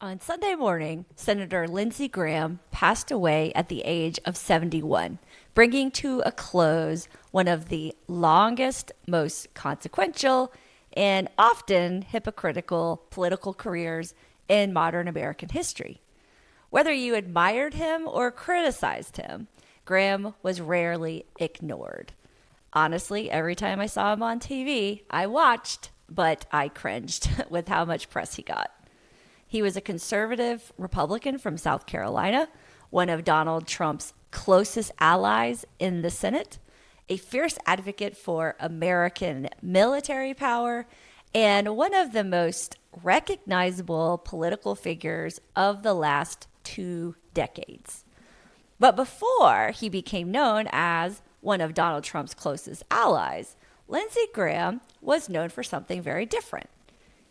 On Sunday morning, Senator Lindsey Graham passed away at the age of 71, bringing to a close one of the longest, most consequential, and often hypocritical political careers in modern American history. Whether you admired him or criticized him, Graham was rarely ignored. Honestly, every time I saw him on TV, I watched, but I cringed with how much press he got. He was a conservative Republican from South Carolina, one of Donald Trump's closest allies in the Senate, a fierce advocate for American military power, and one of the most recognizable political figures of the last 2 decades. But before he became known as one of Donald Trump's closest allies, Lindsey Graham was known for something very different.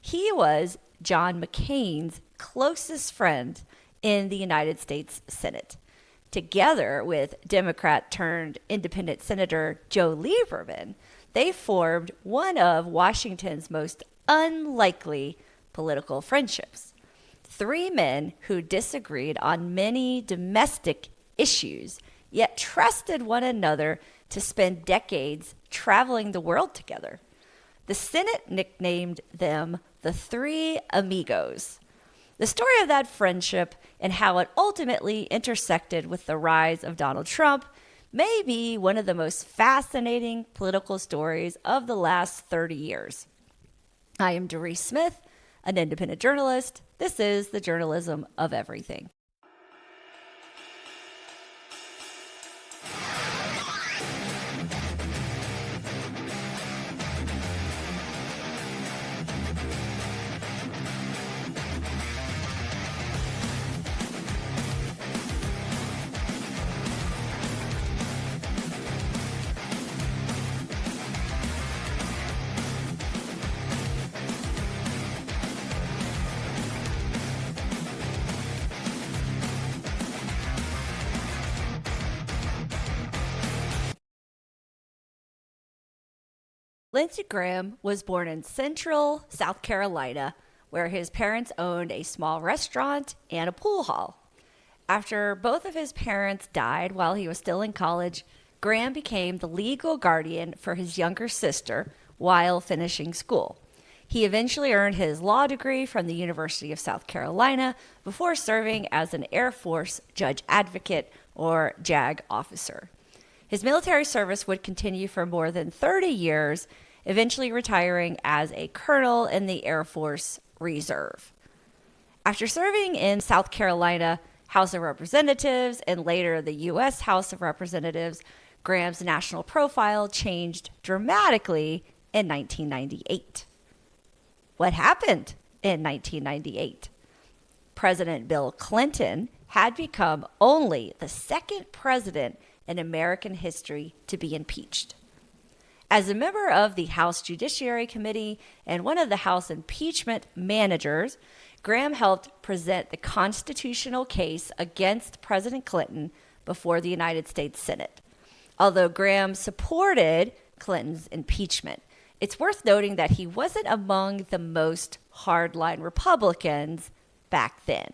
He was John McCain's closest friend in the United States Senate. Together with Democrat turned independent Senator Joe Lieberman, they formed one of Washington's most unlikely political friendships. 3 men who disagreed on many domestic issues, yet trusted one another to spend decades traveling the world together. The Senate nicknamed them the 3 Amigos. The story of that friendship and how it ultimately intersected with the rise of Donald Trump may be one of the most fascinating political stories of the last 30 years. I am Doris Smith, an independent journalist. This is the Journalism of Everything. Lindsey Graham was born in central South Carolina, where his parents owned a small restaurant and a pool hall. After both of his parents died while he was still in college, Graham became the legal guardian for his younger sister while finishing school. He eventually earned his law degree from the University of South Carolina before serving as an Air Force judge advocate or JAG officer. His military service would continue for more than 30 years, eventually retiring as a colonel in the Air Force Reserve. After serving in South Carolina House of Representatives and later the U.S. House of Representatives, Graham's national profile changed dramatically in 1998. What happened in 1998? President Bill Clinton had become only the second president in American history to be impeached. As a member of the House Judiciary Committee and one of the House impeachment managers, Graham helped present the constitutional case against President Clinton before the United States Senate. Although Graham supported Clinton's impeachment, it's worth noting that he wasn't among the most hardline Republicans back then.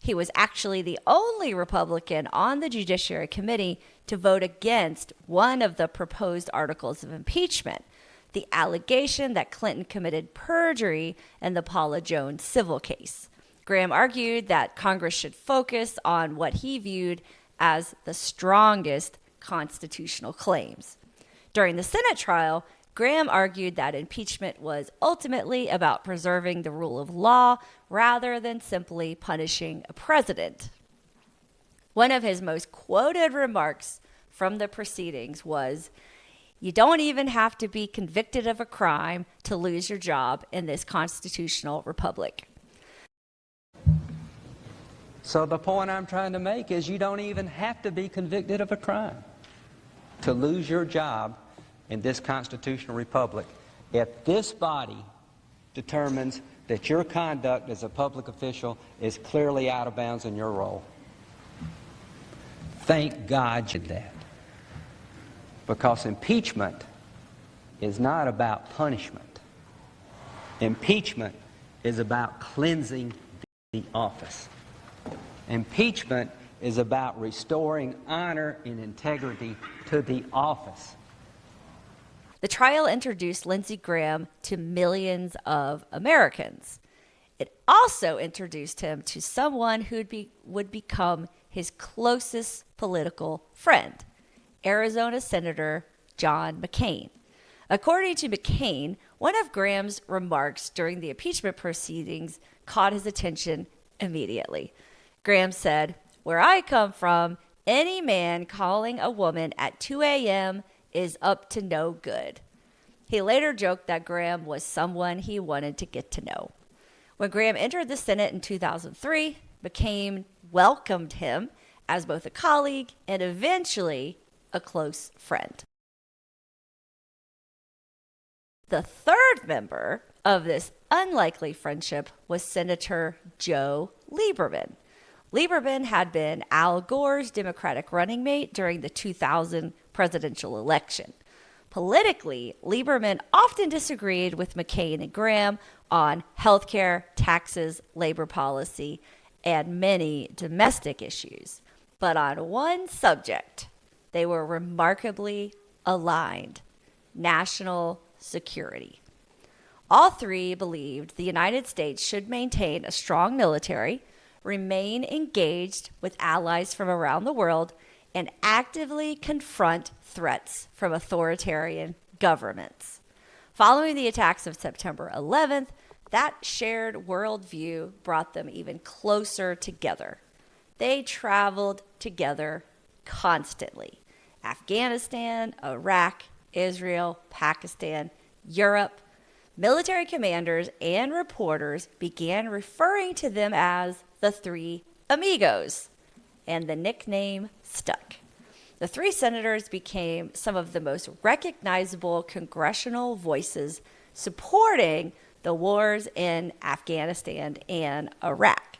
He was actually the only Republican on the Judiciary Committee to vote against one of the proposed articles of impeachment, the allegation that Clinton committed perjury in the Paula Jones civil case. Graham argued that Congress should focus on what he viewed as the strongest constitutional claims. During the Senate trial, Graham argued that impeachment was ultimately about preserving the rule of law rather than simply punishing a president. One of his most quoted remarks from the proceedings was, "You don't even have to be convicted of a crime to lose your job in this constitutional republic." So the point I'm trying to make is you don't even have to be convicted of a crime to lose your job in this constitutional republic if this body determines that your conduct as a public official is clearly out of bounds in your role. Thank God you did that. Because impeachment is not about punishment. Impeachment is about cleansing the office. Impeachment is about restoring honor and integrity to the office. The trial introduced Lindsey Graham to millions of Americans. It also introduced him to someone who would become his closest political friend, Arizona Senator John McCain. According to McCain, one of Graham's remarks during the impeachment proceedings caught his attention immediately. Graham said, "Where I come from, any man calling a woman at 2 a.m. is up to no good." He later joked that Graham was someone he wanted to get to know. When Graham entered the Senate in 2003, McCain welcomed him as both a colleague and eventually a close friend. The third member of this unlikely friendship was Senator Joe Lieberman. Lieberman had been Al Gore's Democratic running mate during the 2000 presidential election. Politically, Lieberman often disagreed with McCain and Graham on healthcare, taxes, labor policy, and many domestic issues. But on one subject, they were remarkably aligned: national security. All three believed the United States should maintain a strong military, remain engaged with allies from around the world, and actively confront threats from authoritarian governments. Following the attacks of September 11th, that shared worldview brought them even closer together. They traveled together constantly. Afghanistan, Iraq, Israel, Pakistan, Europe. Military commanders and reporters began referring to them as the three Amigos, and the nickname stuck. The three senators became some of the most recognizable congressional voices supporting the wars in Afghanistan and Iraq.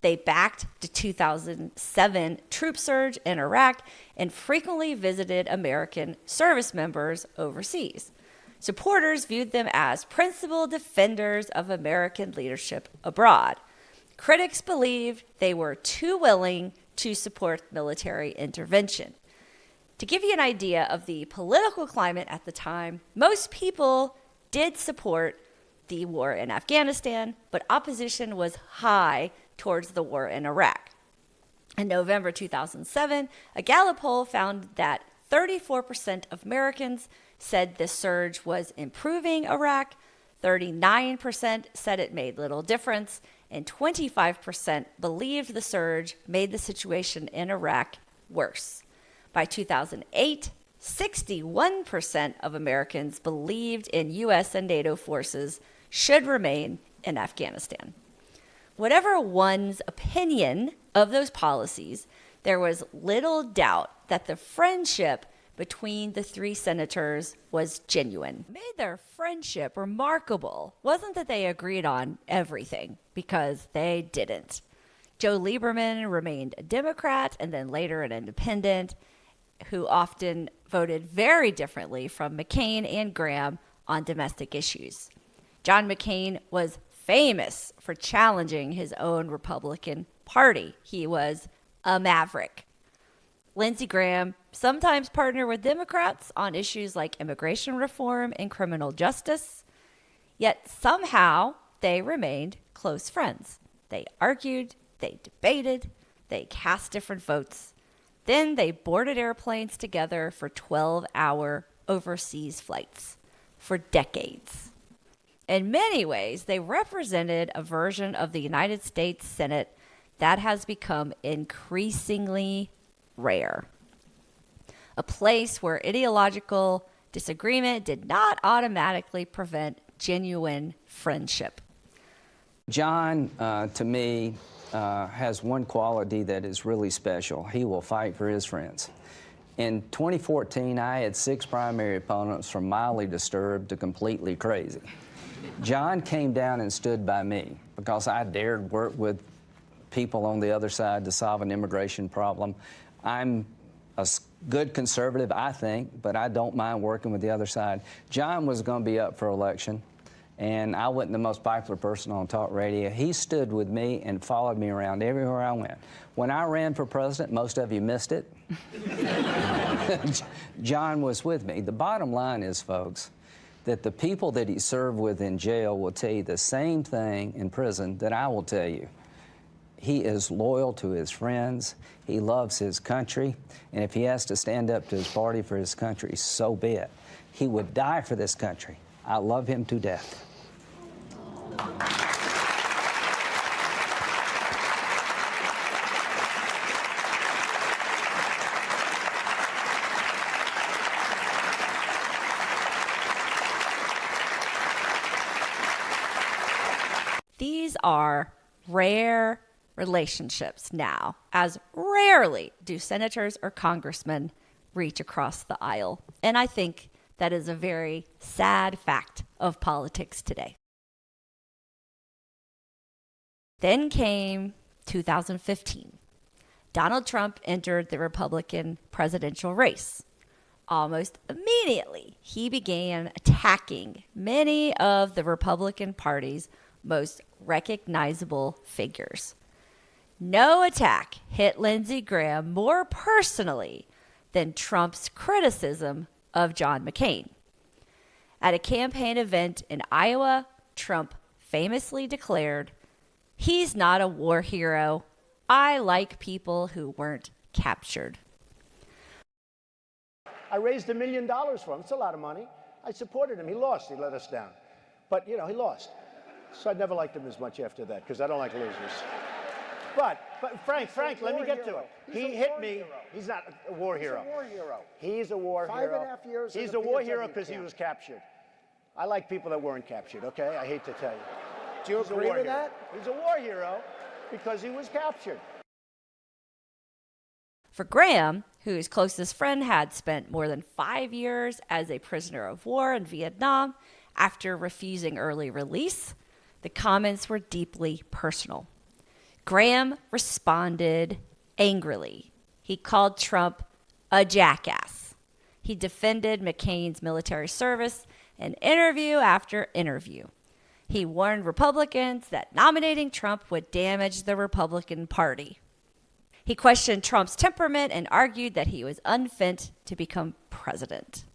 They backed the 2007 troop surge in Iraq and frequently visited American service members overseas. Supporters viewed them as principal defenders of American leadership abroad. Critics believed they were too willing to support military intervention. To give you an idea of the political climate at the time, most people did support the war in Afghanistan, but opposition was high towards the war in Iraq. In November 2007, a Gallup poll found that 34% of Americans said the surge was improving Iraq, 39% said it made little difference, and 25% believed the surge made the situation in Iraq worse. By 2008, 61% of Americans believed in U.S. and NATO forces should remain in Afghanistan. Whatever one's opinion of those policies, there was little doubt that the friendship between the three senators was genuine. What made their friendship remarkable wasn't that they agreed on everything, because they didn't. Joe Lieberman remained a Democrat and then later an independent, who often voted very differently from McCain and Graham on domestic issues. John McCain was famous for challenging his own Republican Party. He was a maverick. Lindsey Graham sometimes partnered with Democrats on issues like immigration reform and criminal justice, yet somehow they remained close friends. They argued, they debated, they cast different votes. Then they boarded airplanes together for 12-hour overseas flights for decades. In many ways, they represented a version of the United States Senate that has become increasingly rare. A place where ideological disagreement did not automatically prevent genuine friendship. John, to me, has one quality that is really special. He will fight for his friends. In 2014, I had 6 primary opponents from mildly disturbed to completely crazy. John came down and stood by me because I dared work with people on the other side to solve an immigration problem. I'm a good conservative, I think, but I don't mind working with the other side. John was going to be up for election, and I wasn't the most popular person on talk radio. He stood with me and followed me around everywhere I went. When I ran for president, most of you missed it. John was with me. The bottom line is, folks, that the people that he served with in jail will tell you the same thing in prison that I will tell you. He is loyal to his friends. He loves his country. And if he has to stand up to his party for his country, so be it. He would die for this country. I love him to death. These are rare relationships now, as rarely do senators or congressmen reach across the aisle. And I think that is a very sad fact of politics today. Then came 2015. Donald Trump entered the Republican presidential race. Almost immediately, he began attacking many of the Republican Party's most recognizable figures. No attack hit Lindsey Graham more personally than Trump's criticism of John McCain. At a campaign event in Iowa, Trump famously declared, "He's not a war hero. I like people who weren't captured." I raised $1 million for him. It's a lot of money. I supported him. He lost. He let us down. But, you know, he lost. So I never liked him as much after that because I don't like losers. But Frank, let me get to it. He hit me. Hero. He's not a war hero. He's a war hero. He's a war hero. 5.5 years. He's a war hero because he was captured. I like people that weren't captured, okay? I hate to tell you. Do you agree with that? He's a war hero because he was captured. For Graham, whose closest friend had spent more than 5 years as a prisoner of war in Vietnam after refusing early release, the comments were deeply personal. Graham responded angrily. He called Trump a jackass. He defended McCain's military service in interview after interview. He warned Republicans that nominating Trump would damage the Republican Party. He questioned Trump's temperament and argued that he was unfit to become president.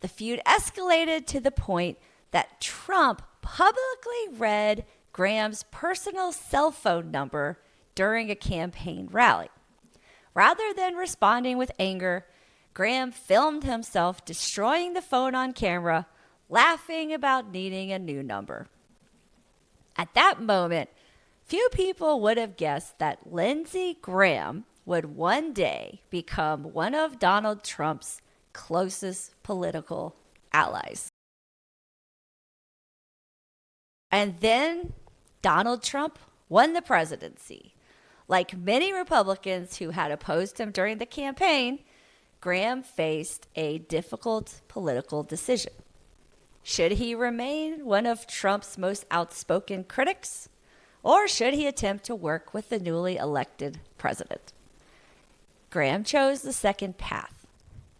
The feud escalated to the point that Trump publicly read Graham's personal cell phone number during a campaign rally. Rather than responding with anger, Graham filmed himself destroying the phone on camera, laughing about needing a new number. At that moment, few people would have guessed that Lindsey Graham would one day become one of Donald Trump's closest political allies. And then Donald Trump won the presidency. Like many Republicans who had opposed him during the campaign, Graham faced a difficult political decision. Should he remain one of Trump's most outspoken critics, or should he attempt to work with the newly elected president? Graham chose the second path.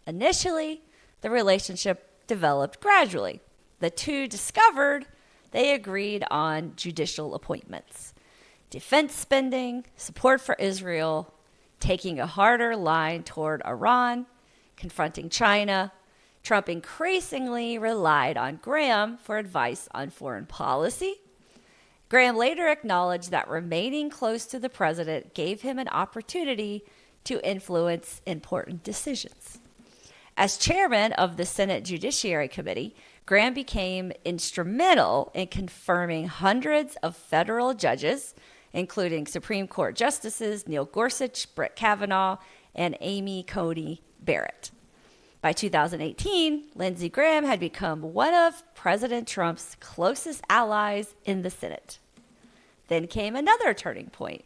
Initially, the relationship developed gradually. The two discovered they agreed on judicial appointments, defense spending, support for Israel, taking a harder line toward Iran, confronting China. Trump increasingly relied on Graham for advice on foreign policy. Graham later acknowledged that remaining close to the president gave him an opportunity to influence important decisions. As chairman of the Senate Judiciary Committee, Graham became instrumental in confirming hundreds of federal judges, including Supreme Court Justices Neil Gorsuch, Brett Kavanaugh, and Amy Coney Barrett. By 2018, Lindsey Graham had become one of President Trump's closest allies in the Senate. Then came another turning point.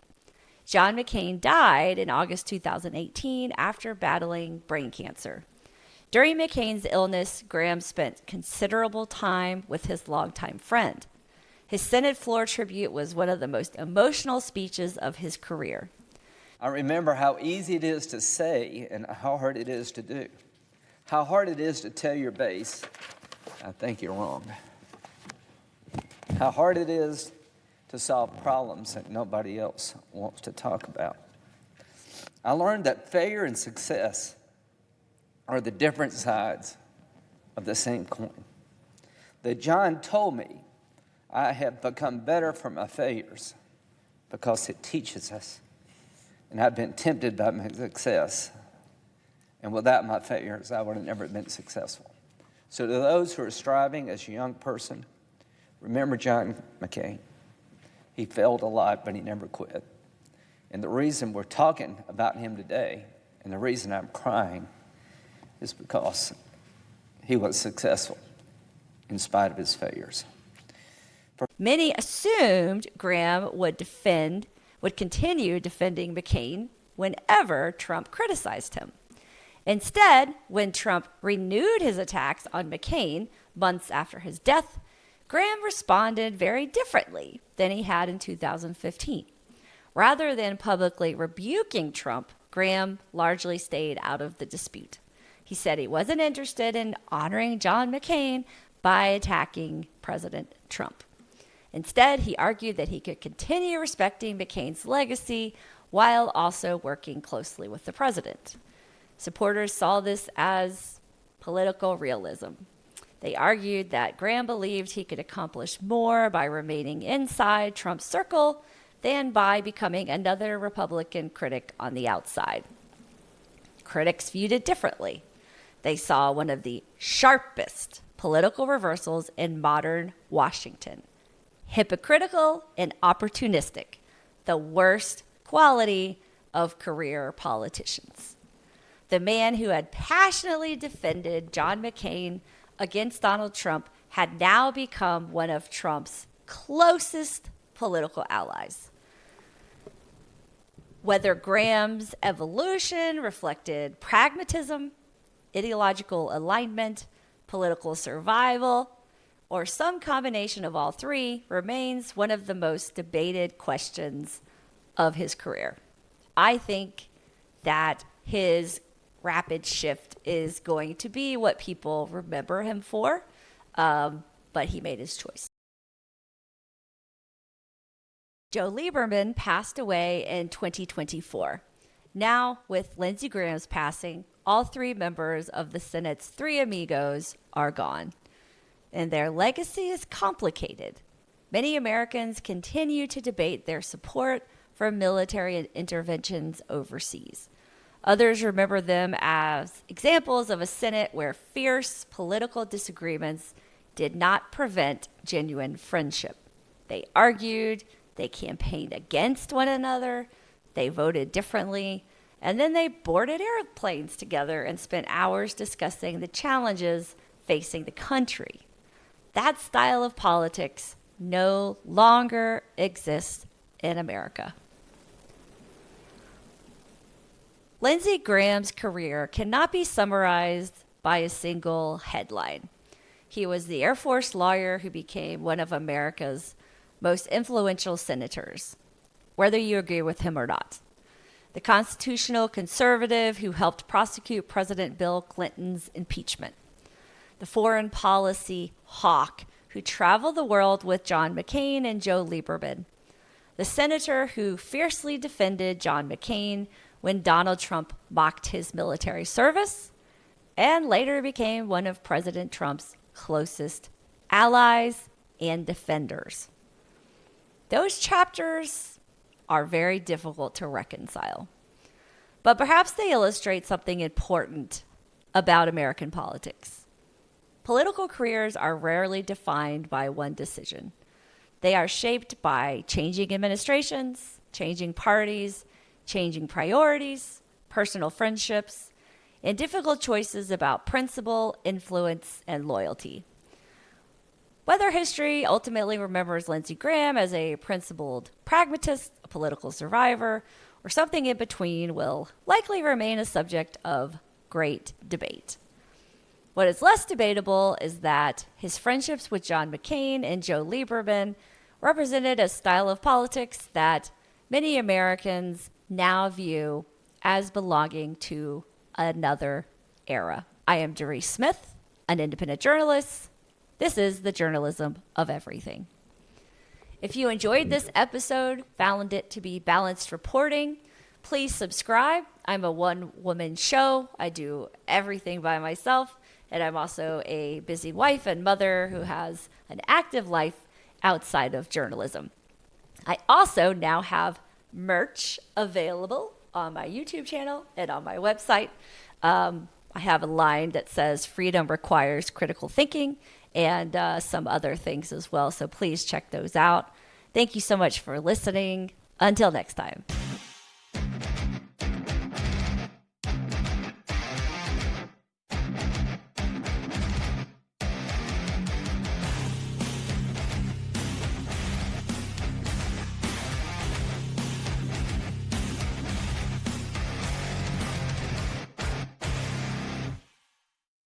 John McCain died in August 2018 after battling brain cancer. During McCain's illness, Graham spent considerable time with his longtime friend. His Senate floor tribute was one of the most emotional speeches of his career. I remember how easy it is to say and how hard it is to do. How hard it is to tell your base, I think you're wrong. how hard it is to solve problems that nobody else wants to talk about. I learned that failure and success are the different sides of the same coin. That John told me I have become better from my failures because it teaches us. And I've been tempted by my success. And without my failures, I would have never been successful. So to those who are striving as a young person, remember John McCain. He failed a lot, but he never quit. And the reason we're talking about him today, and the reason I'm crying, is because he was successful in spite of his failures. Many assumed Graham would continue defending McCain whenever Trump criticized him. Instead, when Trump renewed his attacks on McCain months after his death, Graham responded very differently than he had in 2015. Rather than publicly rebuking Trump, Graham largely stayed out of the dispute. He said he wasn't interested in honoring John McCain by attacking President Trump. Instead, he argued that he could continue respecting McCain's legacy while also working closely with the president. Supporters saw this as political realism. They argued that Graham believed he could accomplish more by remaining inside Trump's circle than by becoming another Republican critic on the outside. Critics viewed it differently. They saw one of the sharpest political reversals in modern Washington. Hypocritical and opportunistic, the worst quality of career politicians. The man who had passionately defended John McCain against Donald Trump had now become one of Trump's closest political allies. Whether Graham's evolution reflected pragmatism, ideological alignment, political survival, or some combination of all three, remains one of the most debated questions of his career. I think that his rapid shift is going to be what people remember him for, but he made his choice. Joe Lieberman passed away in 2024. Now, with Lindsey Graham's passing, all three members of the Senate's three Amigos are gone, and their legacy is complicated. Many Americans continue to debate their support for military interventions overseas. Others remember them as examples of a Senate where fierce political disagreements did not prevent genuine friendship. They argued, they campaigned against one another, they voted differently, and then they boarded airplanes together and spent hours discussing the challenges facing the country. That style of politics no longer exists in America. Lindsey Graham's career cannot be summarized by a single headline. He was the Air Force lawyer who became one of America's most influential senators, whether you agree with him or not. The constitutional conservative who helped prosecute President Bill Clinton's impeachment. The foreign policy hawk who traveled the world with John McCain and Joe Lieberman. The senator who fiercely defended John McCain when Donald Trump mocked his military service, and later became one of President Trump's closest allies and defenders. Those chapters are very difficult to reconcile, but perhaps they illustrate something important about American politics. Political careers are rarely defined by one decision. They are shaped by changing administrations, changing parties, changing priorities, personal friendships, and difficult choices about principle, influence, and loyalty. Whether history ultimately remembers Lindsey Graham as a principled pragmatist, a political survivor, or something in between will likely remain a subject of great debate. What is less debatable is that his friendships with John McCain and Joe Lieberman represented a style of politics that many Americans now view as belonging to another era. I am Doris Smith, an independent journalist. This is the Journalism of Everything. If you enjoyed this episode, found it to be balanced reporting, please subscribe. I'm a one-woman show. I do everything by myself, and I'm also a busy wife and mother who has an active life outside of journalism. I also now have merch available on my YouTube channel and on my website. I have a line that says freedom requires critical thinking and some other things as well. So please check those out. Thank you so much for listening. Until next time.